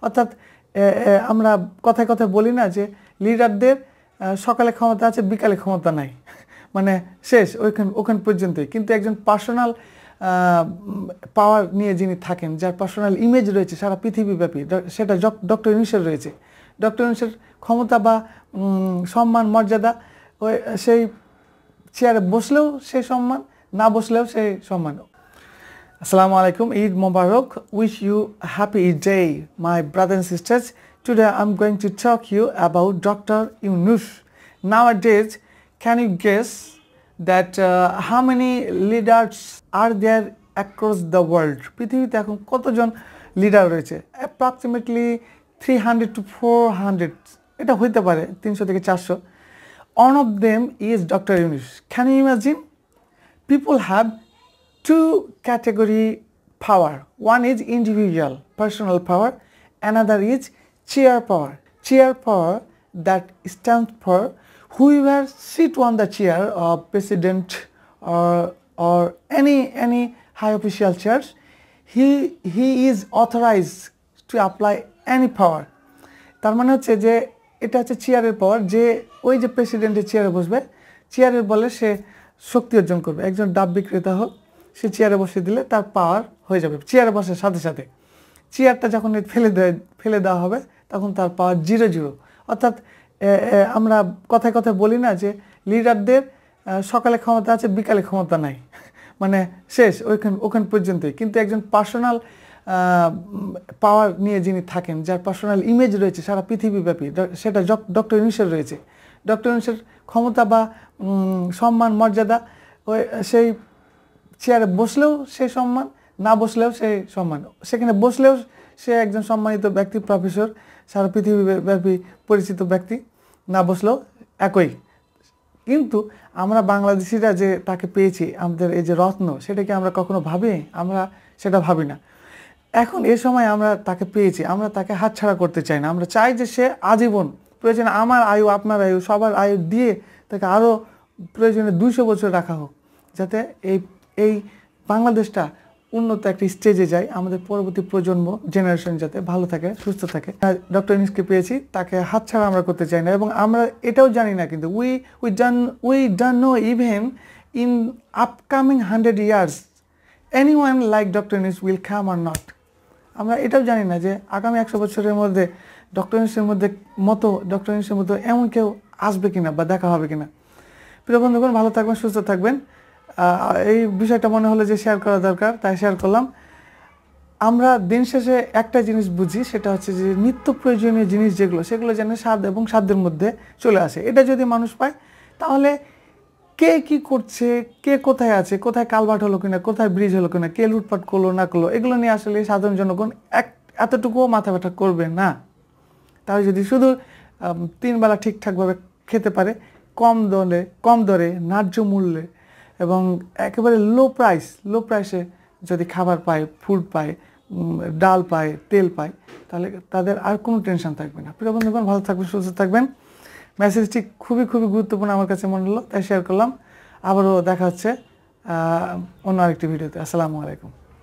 অর্থাৎ আমরা কথায় কথায় বলি না যে লিডারদের সকালে ক্ষমতা আছে, বিকালে ক্ষমতা নাই, মানে শেষ ওখান পর্যন্তই। কিন্তু একজন পার্সোনাল পাওয়ার নিয়ে যিনি থাকেন, যার পার্সোনাল ইমেজ রয়েছে সারা পৃথিবীব্যাপী, সেটা ডক্টর ইউনূসের রয়েছে। ডক্টর ইউনূসের ক্ষমতা বা সম্মান মর্যাদা, সেই চেয়ারে বসলেও সেই সম্মান, না বসলেও সেই সম্মান। Assalamu alaikum, Eid Mubarak. Wish you a happy Eid day, my brothers and sisters. Today I'm going to talk you about Dr. Yunus. Nowadays, can you guess that how many leaders are there across the world? পৃথিবীতে এখন কতজন leader রয়েছে? Approximately 300 to 400. এটা হইতে পারে 300 থেকে 400. One of them is Dr. Yunus. Can you imagine? People have two category power. One is individual personal power, another is chair power. Chair power that stands for whoever sit on the chair of president or any high official chairs, he is authorized to apply any power. তার মানে হচ্ছে যে এটা হচ্ছে চেয়ারের পাওয়ার, যে ওই যে প্রেসিডেন্টের চেয়ারে বসবে, চেয়ারের বলে সে শক্তি অর্জন করবে। একজন ডাব বিক্রেতা হোক, সে চেয়ারে বসে দিলে তার পাওয়ার হয়ে যাবে চেয়ারে বসার সাথে সাথে। চেয়ারটা যখন ফেলে দেওয়া হবে তখন তার পাওয়ার 0 অর্থাৎ আমরা কথায় কথায় বলি না যে লিডারদের সকালে ক্ষমতা আছে, বিকালে ক্ষমতা নাই, মানে শেষ ওখান পর্যন্তই। কিন্তু একজন পার্সোনাল পাওয়ার নিয়ে যিনি থাকেন, যার পার্সোনাল ইমেজ রয়েছে সারা পৃথিবীব্যাপী, সেটা ডক্টর ইউনূসের রয়েছে। ডক্টর ইউনূসের ক্ষমতা বা সম্মান মর্যাদা, সেই চেয়ারে বসলেও সেই সম্মান, না বসলেও সেই সম্মান। সেখানে বসলেও সে একজন সম্মানিত ব্যক্তি, প্রফেসর, সারা পৃথিবীব্যাপী পরিচিত ব্যক্তি, না বসলেও একই। কিন্তু আমরা বাংলাদেশিরা যে তাকে পেয়েছি, আমাদের এই যে রত্ন, সেটা কি আমরা কখনো ভাবি? আমরা সেটা ভাবি না। এখন এই সময় আমরা তাকে পেয়েছি, আমরা তাকে হাতছাড়া করতে চাই না। আমরা চাই যে সে আজীবন, প্রয়োজনে আমার আয়ু, আপনার আয়ু, সবার আয়ু দিয়ে তাকে আরও প্রয়োজনে 200 বছর রাখা হোক, যাতে এই বাংলাদেশটা উন্নত একটা স্টেজে যায়, আমাদের পরবর্তী প্রজন্ম জেনারেশন যাতে ভালো থাকে, সুস্থ থাকে। ডক্টর ইউনূসকে পেয়েছি, তাকে হাতছাড়া আমরা করতে চাই না। এবং আমরা এটাও জানি না, কিন্তু we don't know even in upcoming 100 years anyone like Dr. Yunus will come or not. আমরা এটাও জানি না যে আগামী 100 বছরের মধ্যে ডক্টর ইউনূসের মতো এমন কেউ আসবে কিনা বা দেখা হবে কিনা। প্রিয় বন্ধুগণ, ভালো থাকবেন, সুস্থ থাকবেন। এই বিষয়টা মনে হলো যে শেয়ার করা দরকার, তাই শেয়ার করলাম। আমরা দিন শেষে একটা জিনিস বুঝি, সেটা হচ্ছে যে নিত্য প্রয়োজনীয় জিনিস যেগুলো, সেগুলো যেন স্বাদ এবং সাধ্যের মধ্যে চলে আসে। এটা যদি মানুষ পায়, তাহলে কে কি করছে, কে কোথায় আছে, কোথায় কালভার্ট হলো কিনা, কোথায় ব্রিজ হলো কিনা, কে লুটপাট করলো না করলো, এগুলো নিয়ে আসলে সাধারণ জনগণ এতটুকুও মাথা ব্যথা করবে না। তাহলে যদি শুধু 3 বেলা ঠিকঠাকভাবে খেতে পারে, কম দরে ন্যায্য মূল্যে এবং একেবারে লো প্রাইসে যদি খাবার পায়, ফুড পায়, ডাল পায়, তেল পায়, তাহলে তাদের আর কোনো টেনশন থাকবে না। প্রিয় বন্ধুগণ, ভালো থাকবেন, সুস্থ থাকবেন। মেসেজটি খুবই গুরুত্বপূর্ণ আমার কাছে মনে হলো, তাই শেয়ার করলাম। আবারও দেখা হচ্ছে অন্য আরেকটি ভিডিওতে। আসসালামু আলাইকুম।